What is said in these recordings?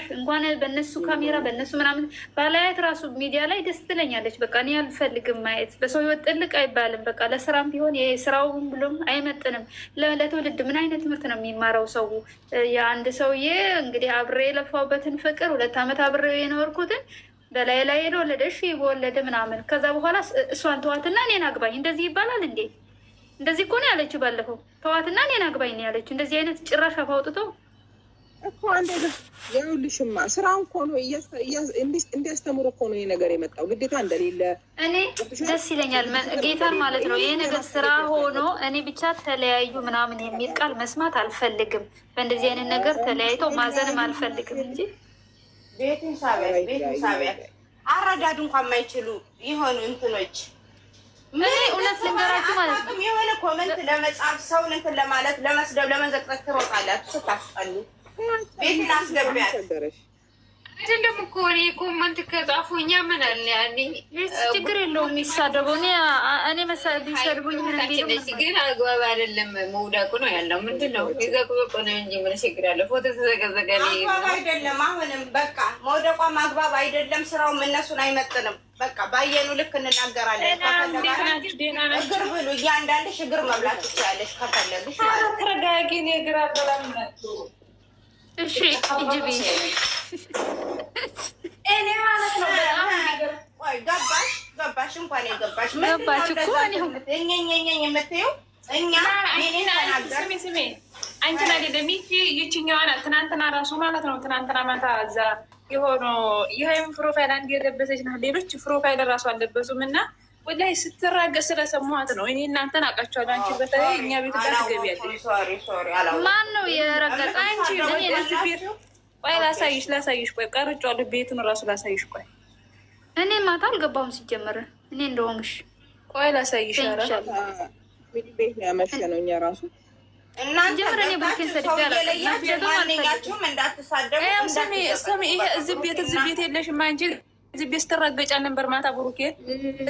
ጭራሽ እንኳን በእነሱ ካሜራ በእነሱ ምናምን ባላያት ራሱ ሚዲያ ላይ ደስ ትለኛለች። በቃ እኔ አልፈልግም ማየት። በሰው ህይወት ጥልቅ አይባልም። በቃ ለስራም ቢሆን የስራውን ብሎም አይመጥንም። ለትውልድ ምን አይነት ትምህርት ነው የሚማረው ሰው? የአንድ ሰውዬ እንግዲህ አብሬ የለፋውበትን ፍቅር 2 ዓመት አብሬ የኖርኩትን በላይ ላይ ሄዶ ወለደ። እሺ በወለደ ምናምን ከዛ በኋላ እሷን ተዋትና እኔን አግባኝ እንደዚህ ይባላል እንዴ? እንደዚህ እኮ ነው ያለችው ባለፈው። ተዋትና እኔን አግባኝ ነው ያለችው። እንደዚህ አይነት ጭራሽ አፍ አውጥቶ እኮ አንዴ ይኸውልሽማ ስራውን እኮ ነው እንዲያስተምሩ እኮ ነው ይሄ ነገር የመጣው። ግዴታ እንደሌለ እኔ ደስ ይለኛል ጌታን ማለት ነው። ይሄ ነገር ስራ ሆኖ እኔ ብቻ ተለያዩ ምናምን የሚል ቃል መስማት አልፈልግም። በእንደዚህ አይነት ነገር ተለያይቶ ማዘንም አልፈልግም እንጂ ቤትን ሳቢያት አረዳድ እንኳን የማይችሉ የሆኑ እንትኖች ምን እውነት ልንገራችሁ ማለት ነው የሆነ ኮመንት ለመጻፍ ሰውን እንትን ለማለት ለመስደብ ለመዘቅዘቅ ትሮጣላችሁ። ስታስጠሉ ቤትን አስገቢያት አይደለም እኮ እኔ ኮመንት ከጻፉ እኛ ምን አለ ያለኝ ችግር የለውም የሚሳደቡ እኔ ቢሰድቡኝ ግን አግባብ አይደለም። መውደቁ ነው ያለው። ምንድን ነው የዘቅዘቁ ነው እንጂ ምን ችግር አለ? ፎቶ ተዘቀዘቀ አግባብ አይደለም። አሁንም በቃ መውደቋም አግባብ አይደለም። ስራውም እነሱን አይመጥንም። በቃ ባየኑ ልክ እንናገራለን። እግር ብሉ እያንዳንድሽ እግር መብላት ትችላለሽ ከፈለግሽ ማለት ተረጋጊ። እኔ እግር አበላም እሺ እጅቢ እኔ ማለት ነው ገባሽ እንኳን የገባሽ ገባች እኮ የምትይው እኛ ስሜ አንቺን አይደለም ይችኛዋ ናት። ትናንትና ራሱ ማለት ነው ትናንትና ማታ እዛ የሆኑ ይህም ፕሮፋይል አንድ የለበሰች ናት። ሌሎች ፕሮፋይል ራሱ አልለበሱም እና ወላሂ ስትራገጥ ስለሰማኋት ነው። እኔ እናንተን አውቃቸዋለሁ። አንቺ በተለይ እኛ ቤት ጋር ትገቢያለሽ። ማን ነው የረገጠ? አንቺ ቤት ቆይ ላሳይሽ ቆይ ቀርጫለሁ። ቤቱን ራሱ ላሳይሽ ቆይ እኔ ማታ አልገባሁም ሲጀመር እኔ እንደሆንሽ ቆይ ላሳይሽ። ቤት ያመሸ ነው እኛ ራሱ እናንተ ማንኛችሁም እንዳትሳደቡ። ይሄ እዚህ ቤት የለሽም አንቺ እዚህ ቤት ስትረገጫል ነበር ማታ ብሩኬ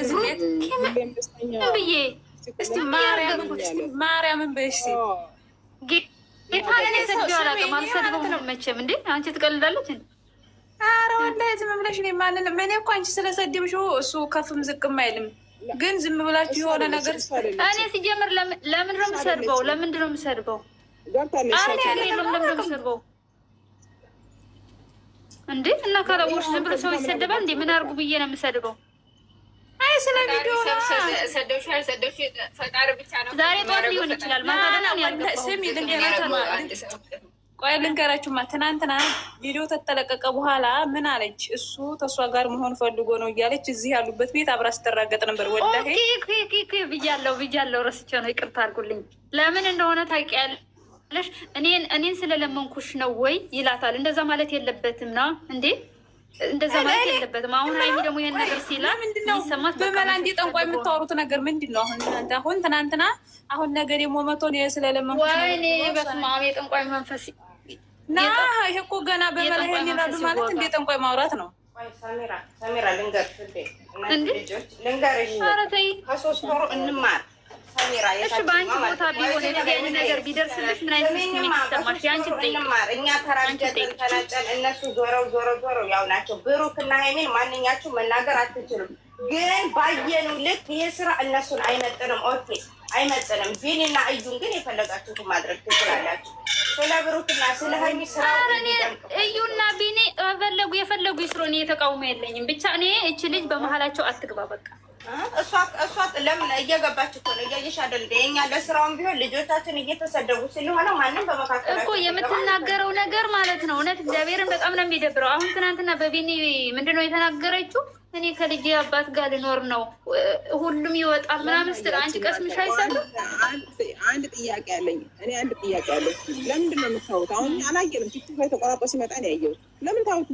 እዚህ ቤት ብዬ እስቲ ማርያምን በሽ ጌታን ሰድ አላውቅም። አልሰድበውም መቼም። እንዴ አንቺ ትቀልዳለች እንዴ? ኧረ ወላሂ ዝም ብለሽ ማንንም እኔ እኮ አንቺ ስለሰድብሽው እሱ ከፍም ዝቅም አይልም። ግን ዝም ብላችሁ የሆነ ነገር እኔ ሲጀምር ለምንድን ነው የምሰድበው? ለምንድን ነው የምሰድበው? ለምንድን ነው የምሰድበው እንዴ? እና ካላወቅሽ ዝም ብሎ ሰው ይሰደባል እንዴ? ምን አድርጉ ብዬ ነው የምሰድበው? አይ ስለ ቪዲዮ ሰደውሽ አልሰደውሽ ፈጣሪ ብቻ ነው። ዛሬ ጠዋት ሊሆን ይችላል ማታ ደግሞ ያልገባው። ስሚ ቆይ ልንገራችሁማ። ትናንትና ቪዲዮ ተተለቀቀ በኋላ ምን አለች? እሱ ተሷ ጋር መሆን ፈልጎ ነው እያለች እዚህ ያሉበት ቤት አብራ ስትራገጥ ነበር። ወላሂ ብያለሁ ረስቼው ነው ይቅርታ አድርጉልኝ። ለምን እንደሆነ ታውቂያለሽ? እኔን ስለለመንኩሽ ነው ወይ ይላታል። እንደዛ ማለት የለበትም ና እንዴ እንደዛ ማለት የለበትም። አሁን ሀይሚ ደግሞ ይሄን ነገር ሲላ ይሰማት በመላ እንዴ ጠንቋይ የምታወሩት ነገር ምንድን ነው? አሁን ትናንትና አሁን ነገር ደግሞ መቶን ስለለመንኩሽ ነው። ወይኔ በስመ አብ የጠንቋይ መንፈስ ና ይሄ እኮ ገና በመላ ይሄን ይላሉ ማለት እንዴ ጠንቋይ ማውራት ነው። ሰሚራ ልንገርሽ ልንገርሽ ከሶስት ወሩ እንማር ሰሚራ እሺ በአንቺ ቦታ ቢሆን የዚህ ነገር ቢደርስልሽ ምን አይነት ስሜት ይሰማሽ? የአንቺ እንማር። እኛ ተራጀን ተናጨን፣ እነሱ ዞረው ያው ናቸው። ብሩክና ሀይሚን ማንኛችሁ መናገር አትችሉም። ግን ባየኑ ልክ ይሄ ስራ እነሱን አይመጥንም። ኦኬ አይመጥንም። ቢኒና እዩን ግን የፈለጋችሁትን ማድረግ ትችላላችሁ። ስለ ብሩክና ስለ ሀይሚ ስራ እዩና ቢኒ የፈለጉ ይስሩ። እኔ የተቃውሞ የለኝም። ብቻ እኔ እቺ ልጅ በመሀላቸው አትግባ በቃ። እሷ ለምን እየገባች እኮ ነው? እያየሽ አይደል? የኛ ለስራውም ቢሆን ልጆቻችን እየተሰደቡ ስለሆነ ማንም በመካከል እኮ የምትናገረው ነገር ማለት ነው። እውነት እግዚአብሔርን በጣም ነው የሚደብረው። አሁን ትናንትና በቢኒ ምንድነው የተናገረችው? እኔ ከልጅ አባት ጋር ልኖር ነው ሁሉም ይወጣል ምናምን ስትል አንቺ ቀስምሽ አይሰማም? አንድ ጥያቄ አለኝ። ለምንድን ነው የምታወት? አሁን አላየንም። ቲክቶክ ላይ ተቆራርጦ ሲመጣ ነው ያየሁት። ለምን ታወቱ?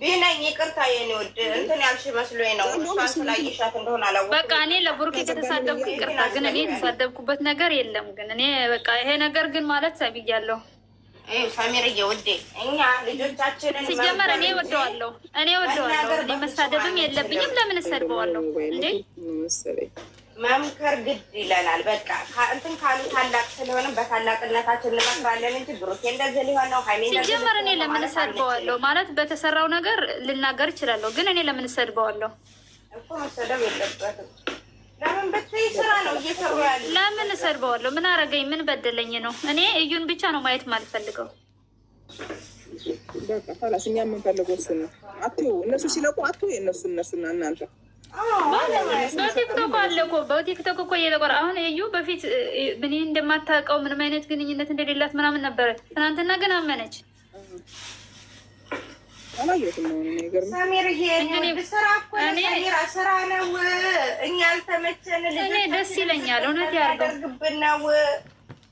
ቢናኝ ይቅርታ የኔ ውድ እንትን ያልሽ መስሎኝ ነው። እሷን ስላየሻት እንደሆነ አላወኩም። በቃ እኔ ለብሩክ የተሳደብኩ ይቅርታ፣ ግን እኔ የተሳደብኩበት ነገር የለም። ግን እኔ በቃ ይሄ ነገር ግን ማለት ሰብያለሁ። ሰሚርዬ ውዴ እኛ ልጆቻችንን ሲጀመር እኔ ወደዋለሁ። እኔ መሳደብም የለብኝም። ለምን እሰድበዋለሁ እንዴ? መምከር ግድ ይለናል። በቃ እንትን ካሉ ታላቅ ስለሆነ በታላቅነታችን እንመክራለን እንጂ ብሩኬ እንደዚህ ሊሆን ነው ሀይሚ ሲጀመር እኔ ለምን እሰድበዋለሁ? ማለት በተሰራው ነገር ልናገር እችላለሁ፣ ግን እኔ ለምን እሰድበዋለሁ? እኮ መሰደብ የለበትም። ለምን ብትይ ስራ ነው እየሰሩ ያለ። ለምን እሰድበዋለሁ? ምን አረገኝ? ምን በደለኝ ነው? እኔ እዩን ብቻ ነው ማየት ማልፈልገው። በቃ ኋላስ እኛ የምንፈልገው እሱን ነው። አትዩ እነሱ ሲለቁ አትዩ እነሱና እናንተ በቲክቶክ አለ እኮ በቲክቶክ እኮ እየተቆራ አሁን እዩ በፊት ምን እንደማታውቀው ምንም አይነት ግንኙነት እንደሌላት ምናምን ነበረ። ትናንትና ግን አመነች። ስራ ነው እኛ አልተመቸን። እኔ ደስ ይለኛል እውነት ያደርግብን ነው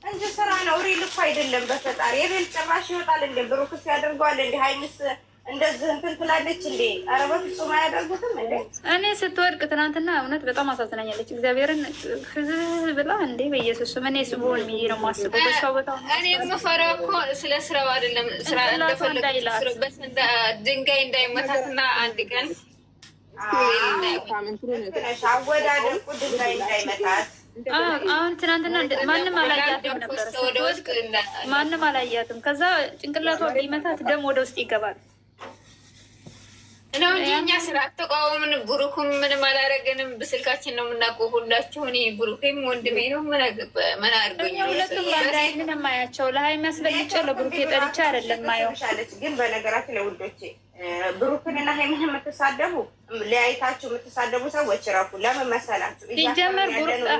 እንጂ ስራ ነው። ሪል እኮ አይደለም። በፈጣሪ ሪል ጭራሽ ይወጣል እንደ ብሩክስ ያደርገዋል እንደ ሀይሚስ እንደዚህ እንትን ትላለች እንዴ? ኧረ በፍጹም አያደርጉትም እንዴ። እኔ ስትወድቅ ትናንትና እውነት በጣም አሳዝናኛለች። እግዚአብሔርን ፍዝዝ ብላ እንዴ በኢየሱስ እኔ ስቦን ብዬ ነው የማስበው። በሷ ቦታ እኔ የምፈራው እኮ ስለ ስራው አይደለም። ስራ እንደፈለጉበት ድንጋይ እንዳይመታትና አንድ ቀን አወዳደቁ ድንጋይ እንዳይመታት። አሁን ትናንትና ማንም አላያትም ነበር፣ ማንም አላያትም። ከዛ ጭንቅላቷ ቢመታት ደም ወደ ውስጥ ይገባል ነው እንጂ እኛ ስራ ተቃወምን። ብሩክም ምንም አላረገንም። በስልካችን ነው የምናውቀው ሁላችሁ። እኔ ብሩክም ወንድሜ ነው። ምን አድርጎኛል? ሁለቱም ምንም አያቸው ለሀይሚ አስበልጬ ለብሩክ ጠልቼ አይደለም ማየው። ግን በነገራችን ለውዶቼ ብሩክንና ሀይሚን የምትሳደቡ ለያይታችሁ የምትሳደቡ ሰዎች ረፉ። ለምን መሰላችሁ? ሲጀመር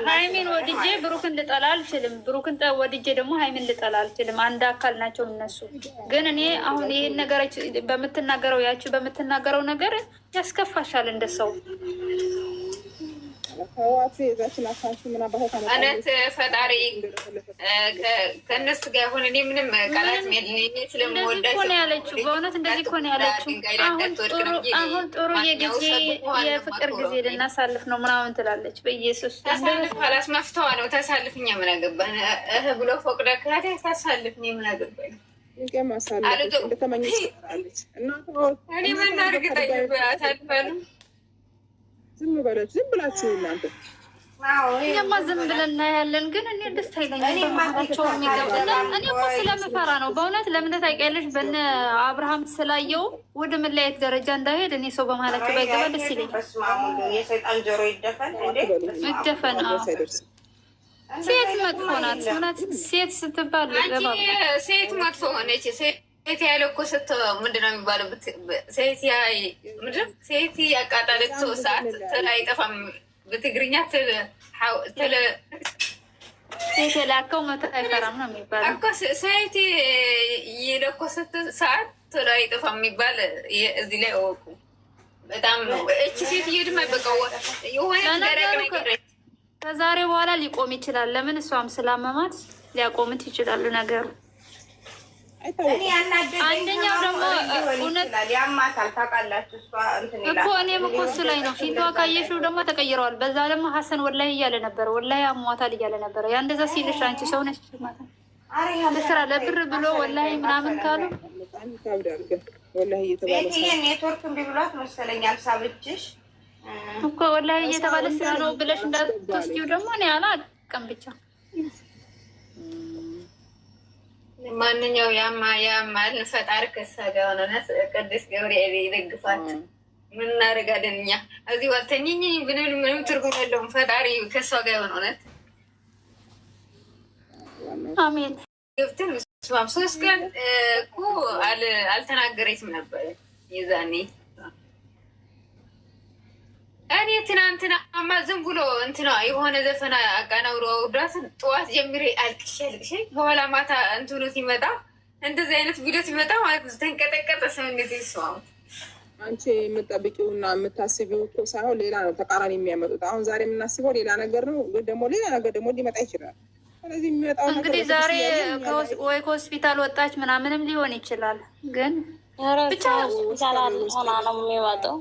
ሀይሚን ወድጄ ብሩክን ልጠላ አልችልም። ብሩክን ወድጄ ደግሞ ሀይሚን ልጠላ አልችልም። አንድ አካል ናቸው እነሱ። ግን እኔ አሁን ይህን ነገሮች በምትናገረው ያቺ በምትናገረው ነገር ያስከፋሻል እንደ ሰው እውነት ፈጣሪ ከእነሱ ጋር ሆነ። እኔ ምንም ቃላት ስለምወዳቸው ነው ያለችው። በእውነት እንደዚህ እኮ ነው ያለችው። አሁን ጥሩ የጊዜ የፍቅር ጊዜ ልናሳልፍ ነው ምናምን ትላለች። በኢየሱስ ኋላስ መፍተዋ ነው። ታሳልፍኛ ምን አገባን ብሎ ፎቅ ደካቴ ታሳልፍ እኔ ምን አገባኝ። እኔ መናርግ አሳልፋሉ። ዝም በለች ዝም ብላችሁ እናንተ እኛማ ዝም ብለን እናያለን። ግን እኔ ደስ አይለኝም። ባህላቸው የሚገባ እኔ እኮ ስለምፈራ ነው በእውነት። ለምን ታውቂያለሽ? በነ አብርሃም ስላየው ወደ መለያየት ደረጃ እንዳይሄድ እኔ ሰው በመሀላቸው ባይገባ ደስ ይለኛል። የሰይጣን ጆሮ ይደፈን ይደፈን። ሴት መጥፎ ናት እውነት። ሴት ስትባል ሴት መጥፎ ሆነች። ሴት ያለ እኮ ምንድን ነው የሚባለው? ሴት ያቃጣለች ሰዓት ትል አይጠፋም። በትግርኛ ሴት የላከው መቶ አይፈራም ነው የሚባለው እኮ። ሴት የለኮሰት ሰዓት ትል አይጠፋም የሚባል እዚህ ላይ እወቁ። በጣም እቺ ሴት እየድማ በቃ የሆነ ደረቅ ነገር ከዛሬ በኋላ ሊቆም ይችላል። ለምን እሷም ስላመማት ሊያቆምት ይችላሉ ነገሩ። አንደኛው ደግሞ እውነት ያማታል ታውቃላችሁ። እኮ እኔም እኮ እሱ ላይ ነው ፊቷ ካየሽው ደግሞ ተቀይረዋል። በዛ ደግሞ ሀሰን ወላሂ እያለ ነበረ፣ ወላሂ አሟታል እያለ ነበረ። ያ እንደዛ ሲልሽ አንቺ ሰው ነሽ ለስራ ለብር ብሎ ወላሂ ምናምን ካሉ ኔትወርክ እምቢ ብሏት መሰለኝ አልሳበችሽ እኮ ወላሂ እየተባለ ስራ ነው ብለሽ እንዳትወስጂው ደግሞ እኔ አላውቅም ብቻ ማንኛው ያማል ፈጣሪ ከሳ ጋር ሆነነት ቅዱስ ገብርኤል ይደግፋት። ምን እናደርጋለን እኛ እዚህ ወተኝኝ ብንል ምንም ትርጉም የለውም። ፈጣሪ ከሷ ጋር ሆነነት አሜን። ገብተን ስማም 3 ቀን እኮ አልተናገረችም ነበር የዛኔ። እኔ ትናንትናማ ዝም ብሎ እንትና የሆነ ዘፈና አቃናብሮ አውርዷት ጠዋት ጀምሬ አልቅሼ በኋላ ማታ እንትኑ ሲመጣ እንደዚህ አይነት ቪዲዮ ሲመጣ ማለት ተንቀጠቀጠ ሰውነት ይስዋው። አንቺ የምጠብቂውና የምታስቢው እኮ ሳይሆን ሌላ ነው ተቃራኒ የሚያመጡት። አሁን ዛሬ የምናስበው ሌላ ነገር ነው፣ ግን ደግሞ ሌላ ነገር ደግሞ ሊመጣ ይችላል። ስለዚህ የሚመጣው እንግዲህ ዛሬ ወይ ከሆስፒታል ወጣች ምናምንም ሊሆን ይችላል። ግን ብቻ ሆና ነው የሚመጣው።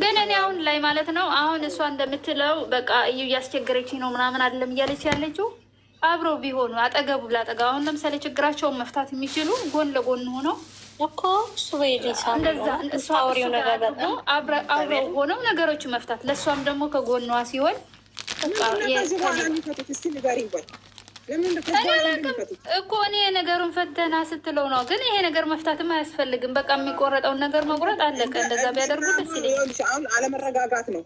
ግን እኔ አሁን ላይ ማለት ነው አሁን እሷ እንደምትለው በቃ እዩ እያስቸገረችኝ ነው ምናምን አይደለም እያለች ያለችው። አብረው ቢሆኑ አጠገቡ ላጠጋ አሁን ለምሳሌ ችግራቸውን መፍታት የሚችሉ ጎን ለጎን ሆነው እኮ እሱ አብረው ሆነው ነገሮች መፍታት ለእሷም ደግሞ ከጎኗ ሲሆን ከዚህ በኋላ የሚፈቱት እስቲ ንገሪኝ ቆይ እኮ እኔ ነገሩን ፈተና ስትለው ነው። ግን ይሄ ነገር መፍታትም አያስፈልግም። በቃ የሚቆረጠውን ነገር መቁረጥ አለቀ። እንደዛ ቢያደርጉ ደስ ይለኛል። አሁን አለመረጋጋት ነው።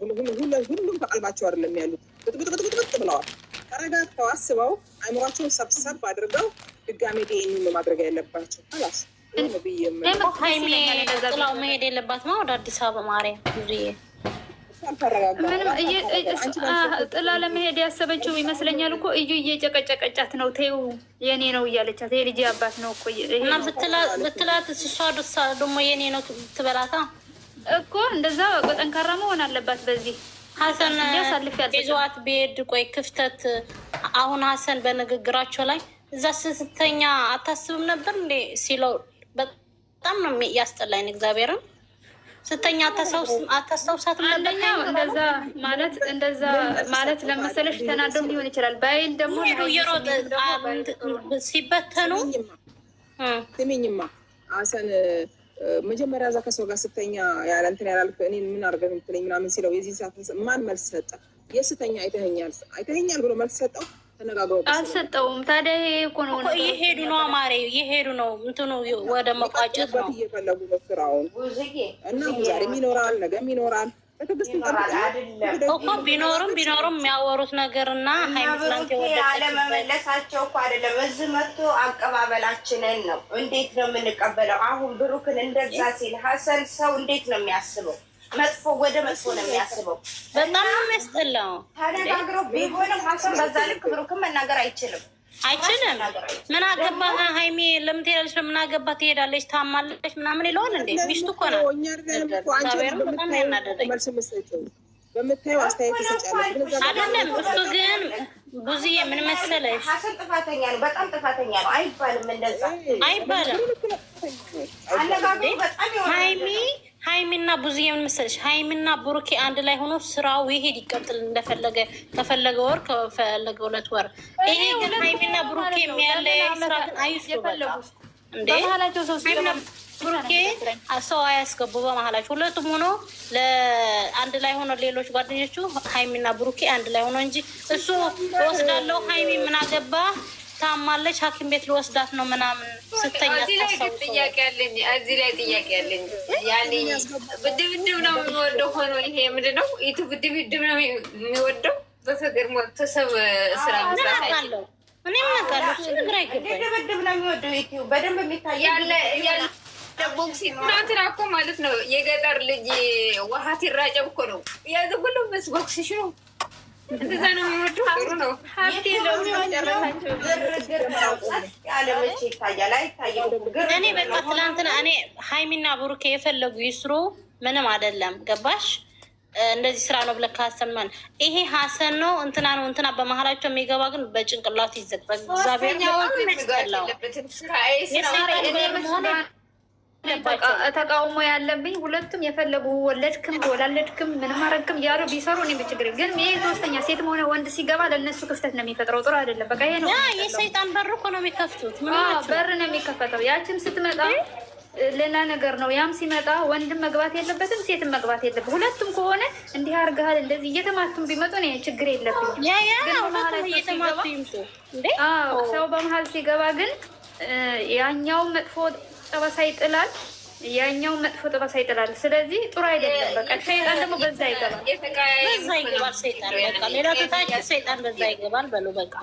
ሁሉም ከቀልባቸው አይደለም ያሉት፣ ብጥብጥ ብለዋል። ተረጋግተው አስበው አይምሯቸውን ሰብሰብ አድርገው ድጋሜ ዲኤንኤ ማድረግ ያለባቸው አላስ ሀይሚ ጥላው መሄድ የለባት ነው ወደ አዲስ አበባ ማርያም ዙዬ ጥላ ለመሄድ ያሰበችው ይመስለኛል እኮ እዩ እየጨቀጨቀጫት ነው። ተይው የኔ ነው እያለቻት የልጅ አባት ነው እኮ እና ብትላት እሷ ደግሞ የኔ ነው ትበላታ እኮ እንደዛ ጠንካራ መሆን አለባት። በዚህ ሀሰን ይዟት ቢሄድ ቆይ ክፍተት አሁን ሀሰን በንግግራቸው ላይ እዛ ስተኛ አታስብም ነበር እንዴ ሲለው በጣም ነው ያስጠላኝ እግዚአብሔርን ስተኛ አታስታውሳትም ነበር። እንደዛ ማለት ለመሰለሽ ተናዶም ሊሆን ይችላል። ባይል ደግሞ የሮጥ ሲበተኑ ስሚኝማ ሀሰን መጀመሪያ እዛ ከሰው ጋር ስተኛ ያለ እንትን ያላልክ እኔን ምን አድርገህ የምትለኝ ምናምን ሲለው የዚህ ሰዓት ማን መልስ ሰጠ? የስተኛ አይተኸኛል ብሎ መልስ ሰጠው? ተነጋግረው አልሰጠውም። ታዲያ ይሄ እኮ ነው እየሄዱ ነው አማሬ እየሄዱ ነው እንትኑ ወደ መቋጨት ነው እየፈለጉ ነው ስራውን እና ዛሬም ይኖራል ነገም ይኖራል። እኮ ቢኖርም የሚያወሩት ነገር እና ሃይማኖት አለመመለሳቸው እኮ አይደለም። እዚህ መጥቶ አቀባበላችንን ነው እንዴት ነው የምንቀበለው? አሁን ብሩክን እንደዛ ሲል ሀሰን ሰው እንዴት ነው የሚያስበው? መጥፎ ወደ መጥፎ ነው የሚያስበው። በጣም ነው የሚያስጠላው። ተነጋግረው ቢሆንም ሀሰን በዛ ልክ ብሩክን መናገር አይችልም። ምን አገባህ ሀይሚ ለምን ትሄዳለች? ለምን አገባህ ትሄዳለች? ታማለች ምናምን ይለዋል እንዴ? ሚስቱ እኮ ናት። በጣም ያናደደኝ በምታየው አስተያየት ትሰጫለች አይደለም። እሱ ግን ብዙዬ ምን መሰለሽ ሀሰን ጥፋተኛ ነው፣ በጣም ጥፋተኛ ነው። አይባልም እንደዛ አይባልም። አነጋገሩ በጣም ሀይሚና ብዙዬ ምን መሰለሽ ሀይሚና ብሩኬ አንድ ላይ ሆኖ ስራው ይሄድ ይቀጥል እንደፈለገ ከፈለገ ወር ከፈለገ 2 ወር። ይሄ ግን ሀይሚና ብሩኬ የሚያለያይ ስራ ግን አይስፈልጉ እንዴ? ሀይሚና ብሩኬ ሰው አያስገቡ በመሀላቸው። ሁለቱም ሆኖ ለአንድ ላይ ሆኖ ሌሎች ጓደኞቹ ሀይሚና ብሩኬ አንድ ላይ ሆኖ እንጂ እሱ ወስዳለው ሀይሚ ምን አገባ ታማለች ሐኪም ቤት ልወስዳት ነው ምናምን ስተኛ እዚህ ላይ ጥያቄ ያለኝ ያኔ ብድብድብ ነው የሚወደው ሆኖ ይሄ ምንድን ነው ይቱ ብድብድብ ነው የሚወደው በፍቅር ሞተሰብ ስራ መስራት አይችልም። እኔ ምናቃለሁ እሱ ነገር አይገባኝ። ብድብድብ ነው የሚወደው ይቱ በደንብ የሚታይ ያለ ቦክሲ ትናንትና እኮ ማለት ነው የገጠር ልጅ ውሃ ሲራጨብ እኮ ነው ያዘ ሁሉ መስ ቦክሲሽ ነው እንደዛ ነው የሚወደው። ጥሩ ነው ሀብቴ ነው የሚወደረታቸው ያለመቼ ይታያል አይታየው። እኔ በቃ ትላንትና እኔ ሀይሚና ብሩኬ የፈለጉ ይስሩ ምንም አይደለም። ገባሽ? እንደዚህ ስራ ነው ብለህ ካሰማን ይሄ ሀሰን ነው እንትና ነው እንትና በመሀላቸው የሚገባ ግን በጭንቅላቱ ይዘግባል። እግዚአብሔር ነው ተቃውሞ ያለብኝ ሁለቱም የፈለጉ ወለድክም ወላለድክም ምንም አረግክም እያሉ ቢሰሩ እኔ በችግር ግን ይሄ ሶስተኛ ሴትም ሆነ ወንድ ሲገባ ለእነሱ ክፍተት ነው የሚፈጥረው። ጥሩ አይደለም። በቃ ይሄ ነው የሰይጣን በር እኮ ነው የሚከፍቱት። በር ነው የሚከፈተው። ያችም ስትመጣ ሌላ ነገር ነው። ያም ሲመጣ ወንድም መግባት የለበትም፣ ሴትም መግባት የለበትም። ሁለቱም ከሆነ እንዲህ አርገሃል እንደዚህ እየተማቱም ቢመጡ እኔ ችግር የለብኝም። ሰው በመሀል ሲገባ ግን ያኛው መጥፎ ጠባሳ ይጥላል፣ ያኛው መጥፎ ጠባሳ ይጥላል። ስለዚህ ጥሩ አይደለም። በቃ ሰይጣን ደግሞ በዛ ይገባል፣ ሰይጣን በቃ ሌላ ተታች ሰይጣን በዛ ይገባል። በሉ በቃ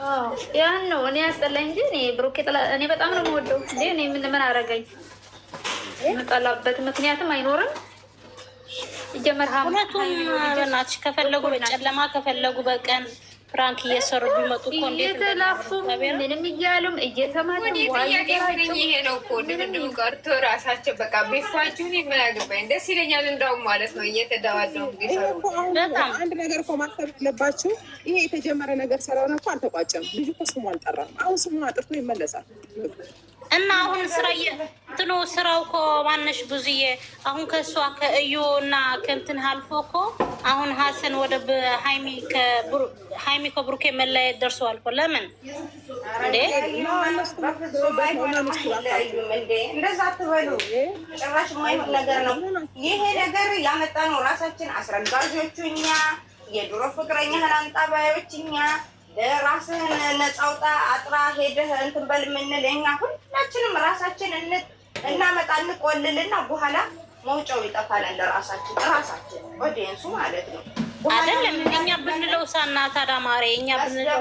ያን ነው እኔ ያስጠላኝ እንጂ እኔ ብሩኬ እኔ በጣም ነው የምወደው። እንዴ እኔ ምን አረገኝ? የምጠላበት ምክንያትም አይኖርም። ሁለቱም በእናትሽ ከፈለጉ በጨለማ ከፈለጉ በቀን ፍራንክ እየሰሩ ቢመጡ እኮ እየተላፉ ምንም እያሉም እየተማሉ ይሄ ነው እኮ ድብድቡ ቀርቶ ራሳቸው በቃ ቤተሰባችሁን የምናገባኝ ደስ ይለኛል። እንዳውም ማለት ነው እየተደባደቡ አንድ ነገር እኮ ማሰብ አለባችሁ። ይሄ የተጀመረ ነገር ስለሆነ እኮ አልተቋጨም። ልጁ እኮ ስሙ አልጠራም። አሁን ስሙን አጥርቶ ይመለሳል። እና አሁን እንትኑ ስራው እኮ ማነሽ ብዙዬ አሁን ከእሷ ከእዩ እና ከእንትን አልፎ እኮ አሁን ሀሰን ወደ ሀይሚ ከብሩኬ መለያየት ደርሰዋል እኮ። ለምን እንዴ እንደዛ አትበሉ። ጭራሽ የማይሆን ነገር ነው ይሄ ነገር። ያመጣ ነው ራሳችን አስረጋዦቹ እኛ የድሮ ፍቅረኛህን አንጣባዮች እኛ ራስህን ነፃ አውጣ አጥራ ሄደህ እንትን በል የምንል እኛ ሁላችንም ራሳችን እናመጣ እንቆልልና በኋላ መውጫው ይጠፋናል። ራሳችን ኦዲየንሱ ማለት ነው አይደለም። እኛ ብንለው ሳና ታዳ ማሬ እኛ ብንለው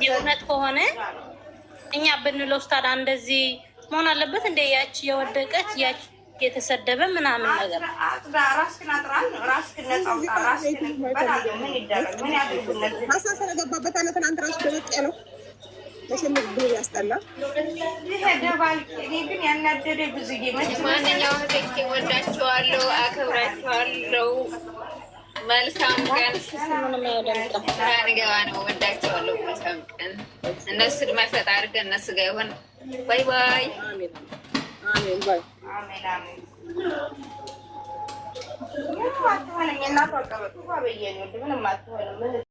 የእውነት ከሆነ እኛ ብንለው ታዳ እንደዚህ መሆን አለበት እንደ ያች የወደቀች ያች የተሰደበ ምናምን ነገር ራስህን አጥራን ራስህን ነፃ አውጣ ራስህን በላለ ምን ይደረግ ምን ያድርጉነት ስለገባበት አለ ትናንት ራሱ ደበቅ ያለው ለሸምግ ብሎ ያስጠላል። ይሄ ደባል እኔ ግን ያናደደ ብዙ ማንኛውም ሴት ወዳቸዋለሁ፣ አከብራቸዋለሁ። መልካም ቀን ገባ ነው። ወዳቸዋለሁ። መልካም ቀን። እነሱ ድማ ፈጣሪ ከእነሱ ጋር ይሆን። ባይ ባይ። አሜን አሜን ባይ አሜን አሜን። አትሆንም የእናቷ ቀበጥ በየኔ ምንም አትሆንም።